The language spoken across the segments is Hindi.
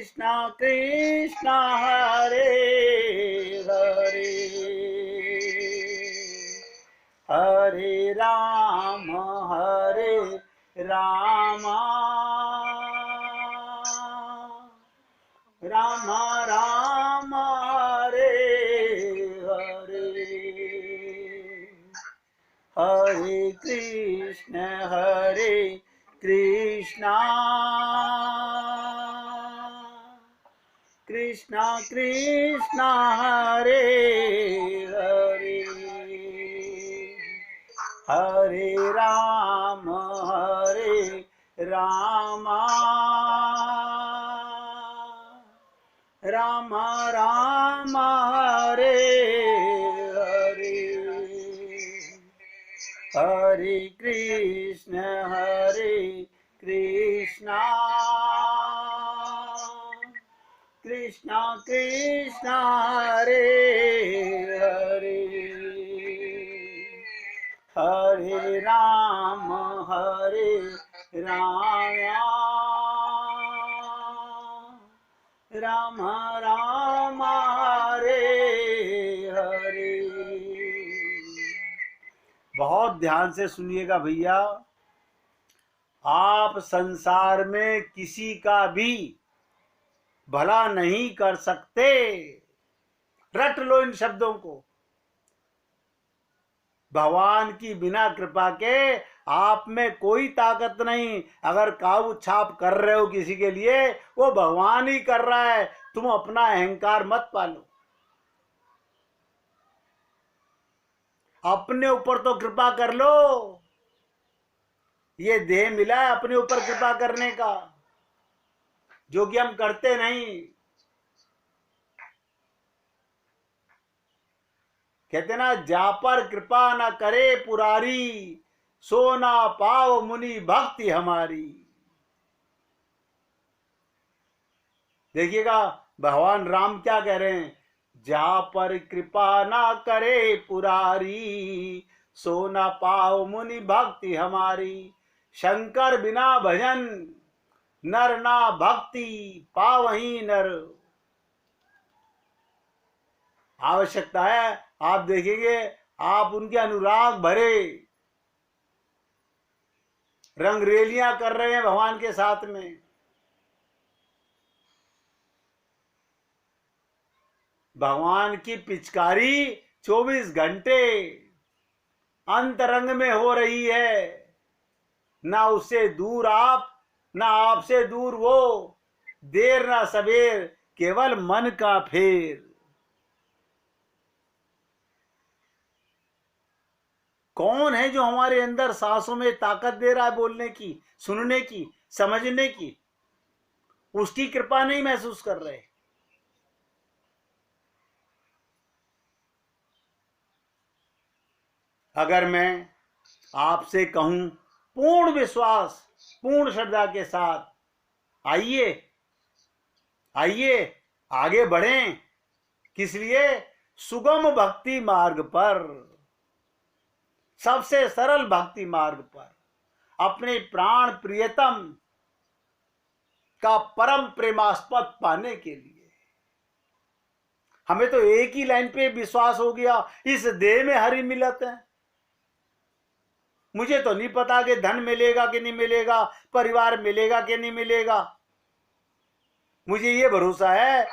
कृष्णा हरे हरे, हरे राम राम राम हरे हरे, हरे कृष्ण कृष्णा कृष्णा हरे हरे, हरे राम राम राम राम हरे हरे, हरे कृष्ण कृष्णा कृष्णा हरे हरे, हरे राम राम राम हरे हरे। बहुत ध्यान से सुनिएगा भैया, आप संसार में किसी का भी भला नहीं कर सकते। रट लो इन शब्दों को। भगवान की बिना कृपा के आप में कोई ताकत नहीं। अगर काबू छाप कर रहे हो किसी के लिए, वो भगवान ही कर रहा है। तुम अपना अहंकार मत पालो। अपने ऊपर तो कृपा कर लो। ये देह मिला है अपने ऊपर कृपा करने का, जो कि हम करते नहीं। कहते ना, जा पर कृपा ना करे पुरारी, सो ना पाओ मुनि भक्ति हमारी। देखिएगा भगवान राम क्या कह रहे हैं, जा पर कृपा ना करे पुरारी, सो ना पाओ मुनि भक्ति हमारी। शंकर बिना भजन नर ना भक्ति पावही नर। आवश्यकता है, आप देखेंगे आप उनके अनुराग भरे रंगरेलियां कर रहे हैं भगवान के साथ में। भगवान की पिचकारी 24 घंटे अंतरंग में हो रही है। ना उससे दूर आप, ना आपसे दूर वो, देर ना सवेर केवल मन का फेर। कौन है जो हमारे अंदर सांसों में ताकत दे रहा है बोलने की, सुनने की, समझने की? उसकी कृपा नहीं महसूस कर रहे। अगर मैं आपसे कहूं पूर्ण विश्वास, पूर्ण श्रद्धा के साथ, आइए आइए आगे बढ़ें। किस लिए? सुगम भक्ति मार्ग पर, सबसे सरल भक्ति मार्ग पर, अपने प्राण प्रियतम का परम प्रेमास्पद पाने के लिए। हमें तो एक ही लाइन पे विश्वास हो गया, इस देह में हरि मिलत है। मुझे तो नहीं पता कि धन मिलेगा कि नहीं मिलेगा, परिवार मिलेगा कि नहीं मिलेगा। मुझे ये भरोसा है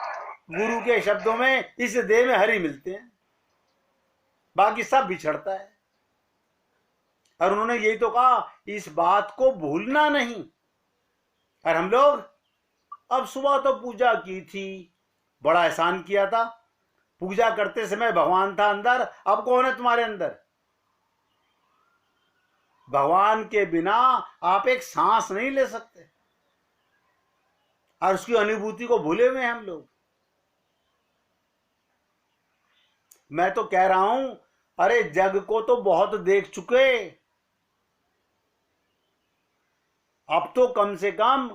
गुरु के शब्दों में, इस देह में हरि मिलते हैं, बाकी सब बिछड़ता है। और उन्होंने यही तो कहा, इस बात को भूलना नहीं। और हम लोग, अब सुबह तो पूजा की थी, बड़ा एहसान किया था। पूजा करते समय भगवान था अंदर, अब कौन है तुम्हारे अंदर? भगवान के बिना आप एक सांस नहीं ले सकते। और उसकी अनुभूति को भूले हुए हैं हम लोग। मैं तो कह रहा हूं, अरे जग को तो बहुत देख चुके, अब तो कम से कम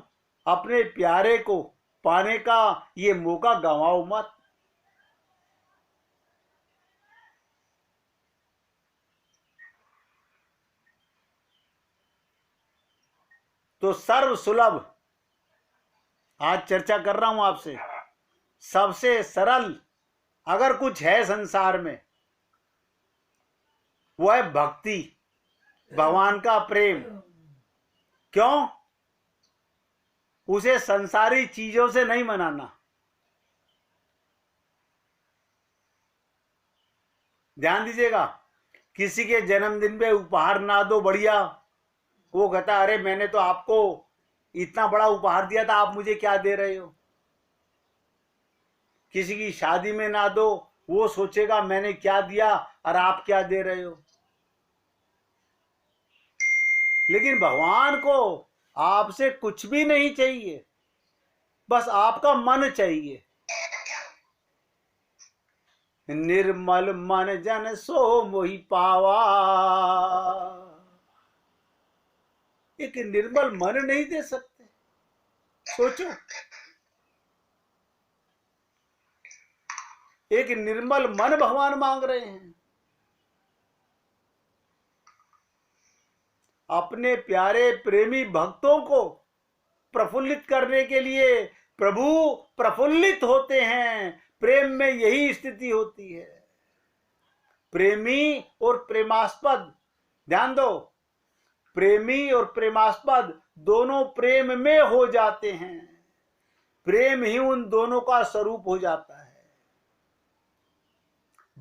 अपने प्यारे को पाने का ये मौका गंवाओ मत। तो सर्व सुलभ आज चर्चा कर रहा हूं आपसे, सबसे सरल अगर कुछ है संसार में वो है भक्ति, भगवान का प्रेम। क्यों? उसे संसारी चीजों से नहीं मनाना। ध्यान दीजिएगा, किसी के जन्मदिन पे उपहार ना दो बढ़िया, वो कहता अरे मैंने तो आपको इतना बड़ा उपहार दिया था, आप मुझे क्या दे रहे हो। किसी की शादी में ना दो, वो सोचेगा मैंने क्या दिया और आप क्या दे रहे हो। लेकिन भगवान को आपसे कुछ भी नहीं चाहिए, बस आपका मन चाहिए। निर्मल मन जन सो मोहि पावा। एक निर्मल मन नहीं दे सकते? सोचो, एक निर्मल मन भगवान मांग रहे हैं। अपने प्यारे प्रेमी भक्तों को प्रफुल्लित करने के लिए प्रभु प्रफुल्लित होते हैं। प्रेम में यही स्थिति होती है। प्रेमी और प्रेमास्पद, ध्यान दो, प्रेमी और प्रेमास्पद दोनों प्रेम में हो जाते हैं। प्रेम ही उन दोनों का स्वरूप हो जाता है।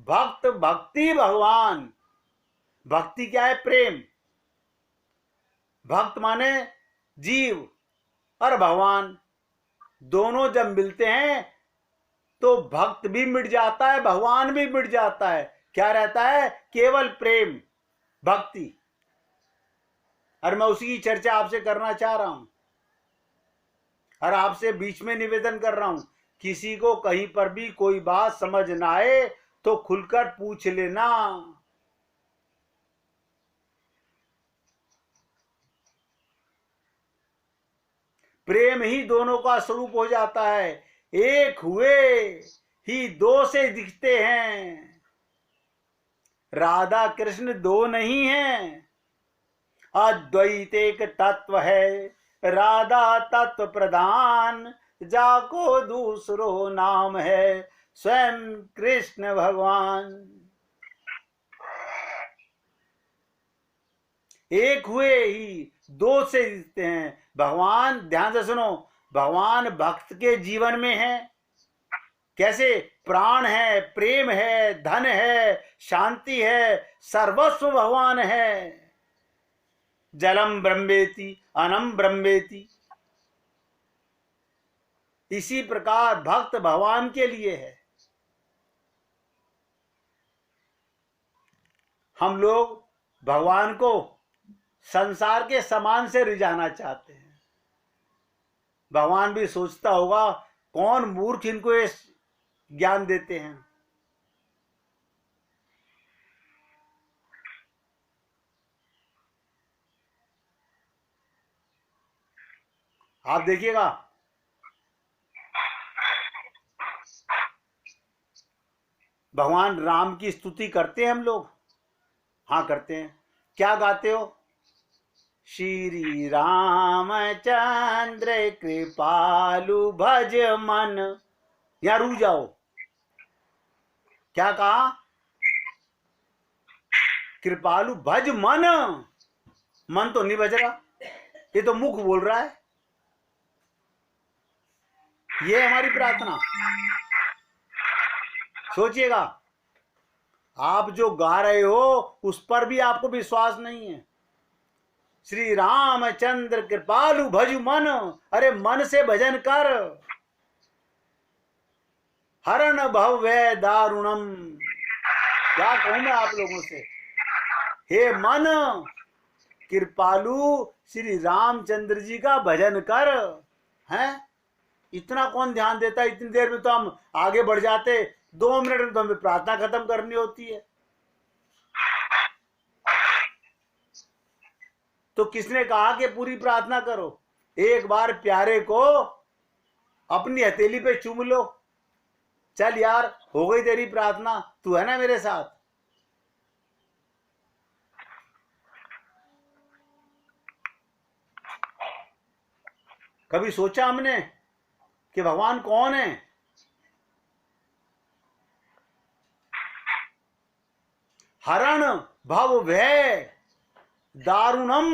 भक्त भक्ति भगवान। भक्ति क्या है? प्रेम। भक्त माने जीव और भगवान दोनों जब मिलते हैं तो भक्त भी मिट जाता है, भगवान भी मिट जाता है। क्या रहता है? केवल प्रेम, भक्ति। और मैं उसी की चर्चा आपसे करना चाह रहा हूं और आपसे बीच में निवेदन कर रहा हूं, किसी को कहीं पर भी कोई बात समझ ना आए तो खुलकर पूछ लेना। प्रेम ही दोनों का स्वरूप हो जाता है। एक हुए ही दो से दिखते हैं। राधा कृष्ण दो नहीं हैं, अद्वैत एक तत्व है। राधा तत्व प्रधान, जाको दूसरो नाम है स्वयं कृष्ण भगवान। एक हुए ही दो से दिखते हैं। भगवान, ध्यान से सुनो, भगवान भक्त के जीवन में है। कैसे? प्राण है, प्रेम है, धन है, शांति है, सर्वस्व भगवान है। जलम ब्रह्मेति अनम ब्रह्मेति। इसी प्रकार भक्त भगवान के लिए है। हम लोग भगवान को संसार के समान से रिझाना चाहते हैं। भगवान भी सोचता होगा कौन मूर्ख इनको ये ज्ञान देते हैं। आप देखिएगा, भगवान राम की स्तुति करते हैं हम लोग। हाँ करते हैं। क्या गाते हो? श्री रामचंद्र कृपालु भज मन। यहां रुक जाओ। क्या कहा? कृपालु भज मन। मन तो नहीं बज रहा, ये तो मुख बोल रहा है। ये हमारी प्रार्थना। सोचिएगा, आप जो गा रहे हो उस पर भी आपको विश्वास नहीं है। श्री रामचंद्र कृपालु भजु मन। अरे मन से भजन कर। हरण भव्य दारुणम। क्या कहूं मैं आप लोगों से? हे मन, कृपालु श्री रामचंद्र जी का भजन कर। हैं? इतना कौन ध्यान देता है? इतनी देर में तो हम आगे बढ़ जाते। 2 मिनट में तो हमें प्रार्थना खत्म करनी होती है। तो किसने कहा कि पूरी प्रार्थना करो? एक बार प्यारे को अपनी हथेली पे चूम लो। चल यार, हो गई तेरी प्रार्थना, तू है ना मेरे साथ। कभी सोचा हमने कि भगवान कौन है। हरण भव भय दारुणम,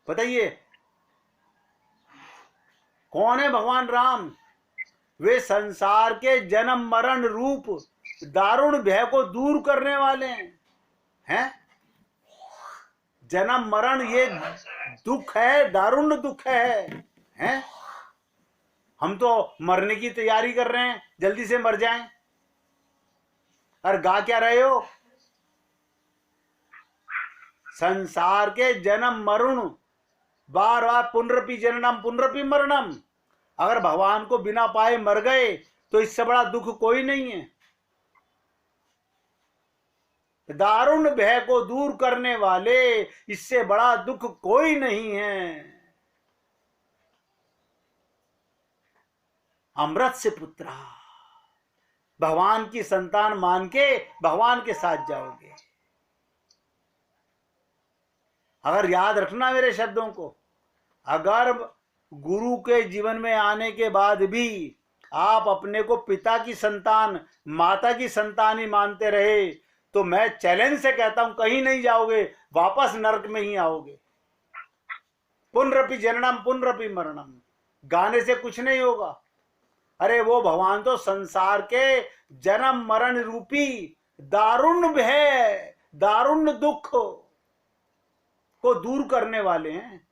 बताइए कौन है भगवान राम। वे संसार के जन्म मरण रूप दारुण भय को दूर करने वाले हैं। जन्म मरण ये दुख है, दारुण दुख है। हम तो मरने की तैयारी कर रहे हैं, जल्दी से मर जाएं। और गा क्या रहे हो, संसार के जन्म मरण, बार बार पुनरपि जननम पुनरपि मरणम। अगर भगवान को बिना पाए मर गए तो इससे बड़ा दुख कोई नहीं है। दारुण भय को दूर करने वाले, इससे बड़ा दुख कोई नहीं है। अमृत से पुत्रा, भगवान की संतान मान के भगवान के साथ जाओगे। अगर याद रखना मेरे शब्दों को, अगर गुरु के जीवन में आने के बाद भी आप अपने को पिता की संतान, माता की संतान ही मानते रहे तो मैं चैलेंज से कहता हूं कहीं नहीं जाओगे, वापस नरक में ही आओगे। पुनरपि जननम पुनरपि मरणम, गाने से कुछ नहीं होगा। अरे वो भगवान तो संसार के जन्म मरण रूपी दारुण भय, दारुण दुख को दूर करने वाले हैं।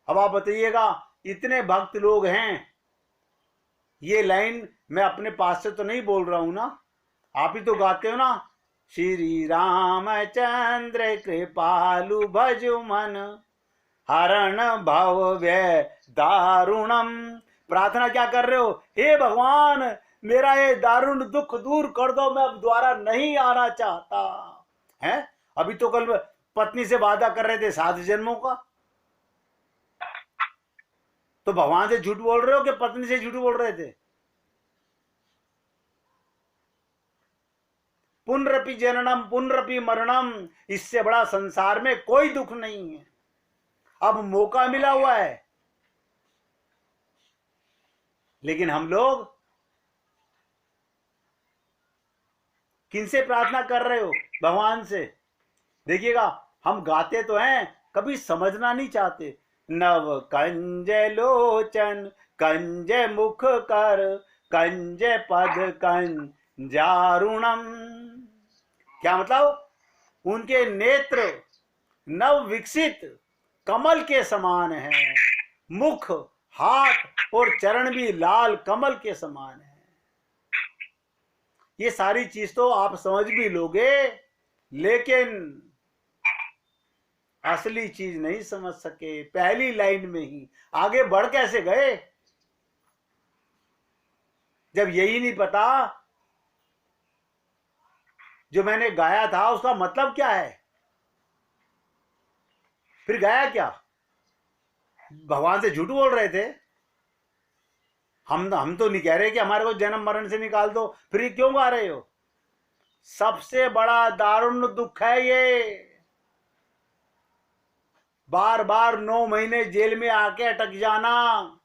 अब आप बताइएगा, इतने भक्त लोग हैं, ये लाइन मैं अपने पास से तो नहीं बोल रहा हूं ना, आप ही तो गाते हो ना, श्री रामचंद्र कृपालु भजु मन हरण भव व्यय दारुणम। प्रार्थना क्या कर रहे हो, हे भगवान मेरा ये दारुण दुख दूर कर दो, मैं अब दोबारा नहीं आना चाहता है। अभी तो कल पत्नी से वादा कर रहे थे 7 जन्मों का, तो भगवान से झूठ बोल रहे हो कि पत्नी से झूठ बोल रहे थे। पुनरपि जननम पुनरपि मरणम, इससे बड़ा संसार में कोई दुख नहीं है। अब मौका मिला हुआ है, लेकिन हम लोग किनसे प्रार्थना कर रहे हो, भगवान से। देखिएगा, हम गाते तो हैं, कभी समझना नहीं चाहते। नव कंज लोचन कंज मुख कर कंज पद कंजारुणम। क्या मतलब, उनके नेत्र नव विकसित कमल के समान है, मुख हाथ और चरण भी लाल कमल के समान है। ये सारी चीज तो आप समझ भी लोगे, लेकिन असली चीज नहीं समझ सके। पहली लाइन में ही आगे बढ़ कैसे गए, जब यही नहीं पता जो मैंने गाया था उसका मतलब क्या है। फिर गाया क्या, भगवान से झूठ बोल रहे थे। हम तो नहीं कह रहे कि हमारे को जन्म मरण से निकाल दो, फिर ये क्यों गा रहे हो। सबसे बड़ा दारुण दुख है ये, बार बार 9 महीने जेल में आके अटक जाना,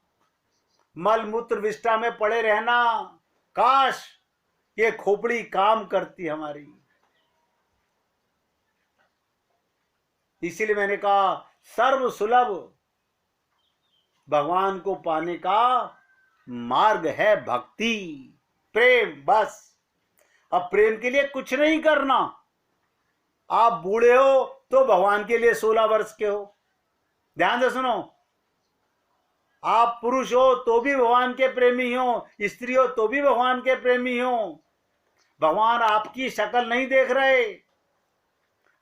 मल मूत्र विष्ठा में पड़े रहना। काश ये खोपड़ी काम करती हमारी। इसीलिए मैंने कहा, सर्व सुलभ भगवान को पाने का मार्ग है भक्ति, प्रेम, बस। अब प्रेम के लिए कुछ नहीं करना। आप बूढ़े हो तो भगवान के लिए 16 वर्ष के हो, ध्यान से सुनो। आप पुरुष हो तो भी भगवान के प्रेमी हो, स्त्री हो तो भी भगवान के प्रेमी हो। भगवान आपकी शक्ल नहीं देख रहे,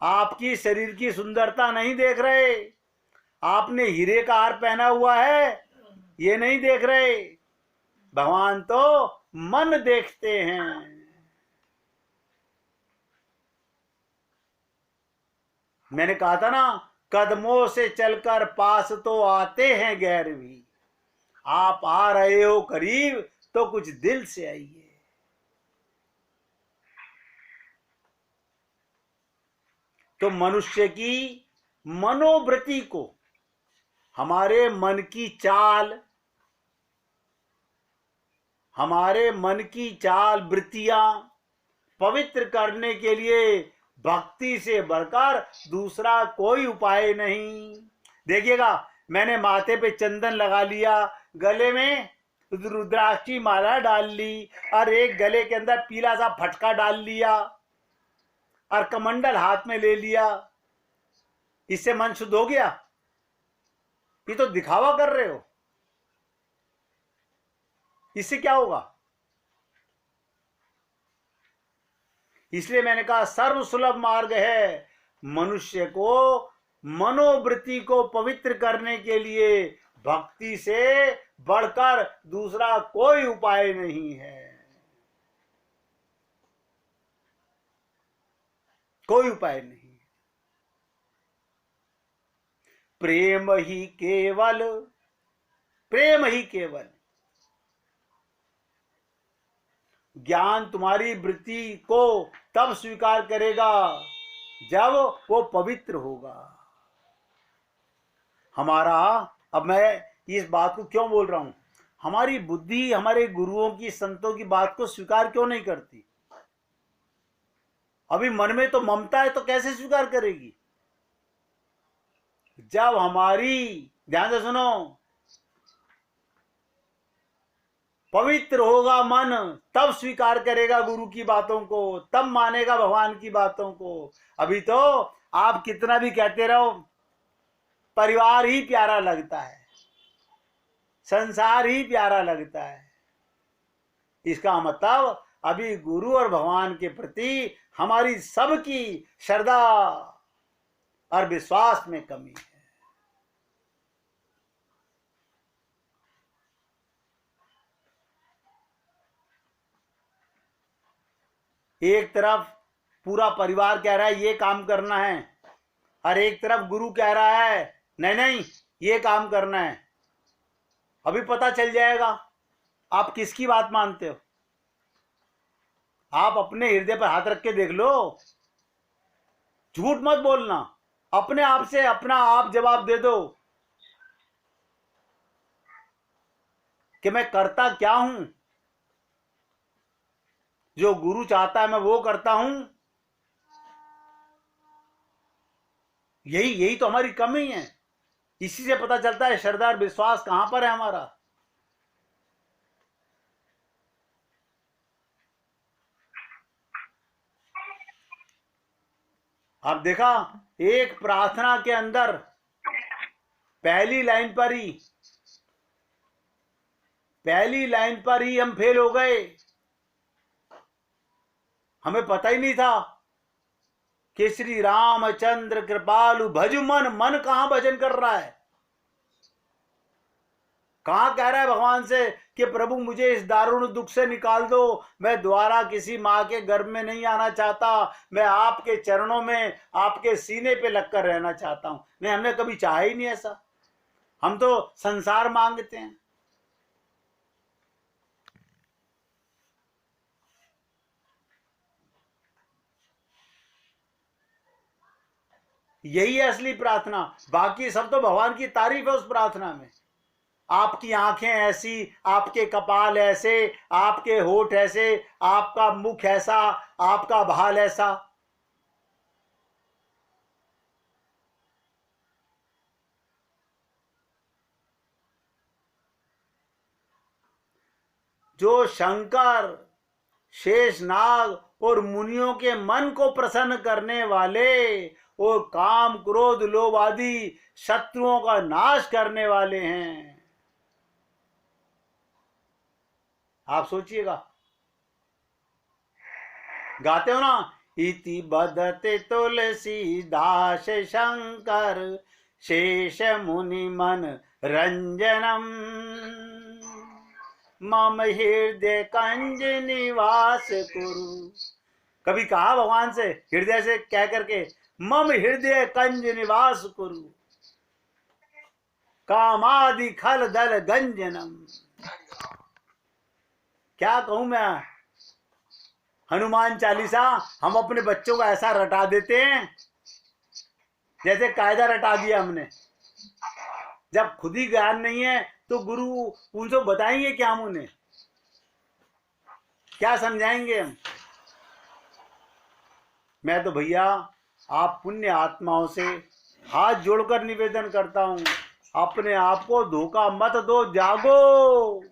आपकी शरीर की सुंदरता नहीं देख रहे, आपने हीरे का हार पहना हुआ है ये नहीं देख रहे। भगवान तो मन देखते हैं। मैंने कहा था ना, कदमों से चलकर पास तो आते हैं गैर भी। आप आ रहे हो करीब तो कुछ दिल से आइए। तो मनुष्य की मनोवृत्ति को, हमारे मन की चाल, हमारे मन की चाल वृत्तियां पवित्र करने के लिए भक्ति से बढ़कर दूसरा कोई उपाय नहीं। देखिएगा, मैंने माथे पे चंदन लगा लिया, गले में रुद्राक्षी माला डाल ली, और एक गले के अंदर पीला सा फटका डाल लिया, और कमंडल हाथ में ले लिया, इससे मन शुद्ध हो गया? ये तो दिखावा कर रहे हो। इससे क्या होगा? इसलिए मैंने कहा सर्वसुलभ मार्ग है मनुष्य को मनोवृत्ति को पवित्र करने के लिए भक्ति से बढ़कर दूसरा कोई उपाय नहीं है, कोई उपाय नहीं। प्रेम ही केवल, प्रेम ही केवल ज्ञान तुम्हारी वृत्ति को तब स्वीकार करेगा जब वो पवित्र होगा। हमारा, अब मैं इस बात को क्यों बोल रहा हूं, हमारी बुद्धि हमारे गुरुओं की, संतों की बात को स्वीकार क्यों नहीं करती? अभी मन में तो ममता है, तो कैसे स्वीकार करेगी? जब हमारी, ध्यान से सुनो, पवित्र होगा मन, तब स्वीकार करेगा गुरु की बातों को, तब मानेगा भगवान की बातों को। अभी तो आप कितना भी कहते रहो, परिवार ही प्यारा लगता है, संसार ही प्यारा लगता है। इसका मतलब अभी गुरु और भगवान के प्रति हमारी सबकी श्रद्धा और विश्वास में कमी है। एक तरफ पूरा परिवार कह रहा है ये काम करना है, और एक तरफ गुरु कह रहा है नहीं नहीं ये काम करना है। अभी पता चल जाएगा आप किसकी बात मानते हो। आप अपने हृदय पर हाथ रख के देख लो, झूठ मत बोलना, अपने आप से अपना आप जवाब दे दो कि मैं करता क्या हूं, जो गुरु चाहता है मैं वो करता हूं। यही तो हमारी कमी है। इसी से पता चलता है श्रद्धा और विश्वास कहां पर है हमारा। आप देखा, एक प्रार्थना के अंदर पहली लाइन पर ही हम फेल हो गए। हमें पता ही नहीं था कि श्री रामचंद्र कृपालु भज मन, मन कहां भजन कर रहा है, कहां कह रहा है भगवान से कि प्रभु मुझे इस दारुण दुख से निकाल दो, मैं दोबारा किसी मां के गर्भ में नहीं आना चाहता, मैं आपके चरणों में, आपके सीने पे लगकर रहना चाहता हूं। नहीं, हमने कभी चाहा ही नहीं ऐसा। हम तो संसार मांगते हैं। यही है असली प्रार्थना। बाकी सब तो भगवान की तारीफ है उस प्रार्थना में। आपकी आंखें ऐसी, आपके कपाल ऐसे, आपके होठ ऐसे, आपका मुख ऐसा, आपका भाल ऐसा। जो शंकर, शेषनाग और मुनियों के मन को प्रसन्न करने वाले और काम क्रोध लोभ आदि शत्रुओं का नाश करने वाले हैं। आप सोचिएगा, गाते हो ना, इति बदते तुलसीदास शंकर शेष मुनि मन रंजनम मम हृदय कंज निवास कुरु। कभी कहा भगवान से हृदय से कह करके, मम हृदय कंज निवास कुरु कामादि खल दल गंजनम। क्या कहूं मैं, हनुमान चालीसा हम अपने बच्चों को ऐसा रटा देते हैं जैसे कायदा रटा दिया हमने। जब खुद ही ज्ञान नहीं है तो गुरु उनसे बताएंगे क्या हम उन्हें। क्या समझाएंगे हम? मैं तो भैया आप पुण्य आत्माओं से हाथ जोड़कर निवेदन करता हूं, अपने आप को धोखा मत दो, जागो।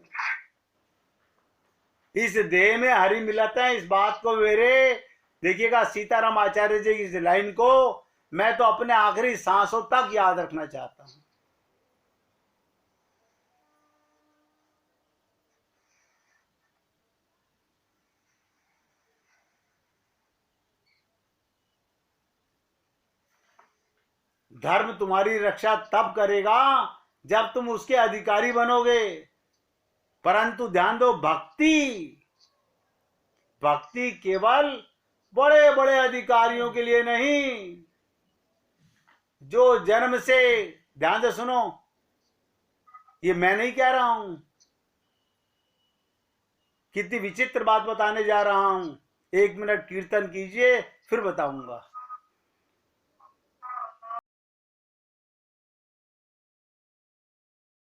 इस देह में हरि मिलता है, इस बात को मेरे देखिएगा सीताराम आचार्य जी की इस लाइन को मैं तो अपने आखिरी सांसों तक याद रखना चाहता हूं। धर्म तुम्हारी रक्षा तब करेगा जब तुम उसके अधिकारी बनोगे, परंतु ध्यान दो, भक्ति केवल बड़े बड़े अधिकारियों के लिए नहीं, जो जन्म से, ध्यान से सुनो, ये मैं नहीं कह रहा हूं, कितनी विचित्र बात बताने जा रहा हूं। 1 मिनट कीर्तन कीजिए फिर बताऊंगा।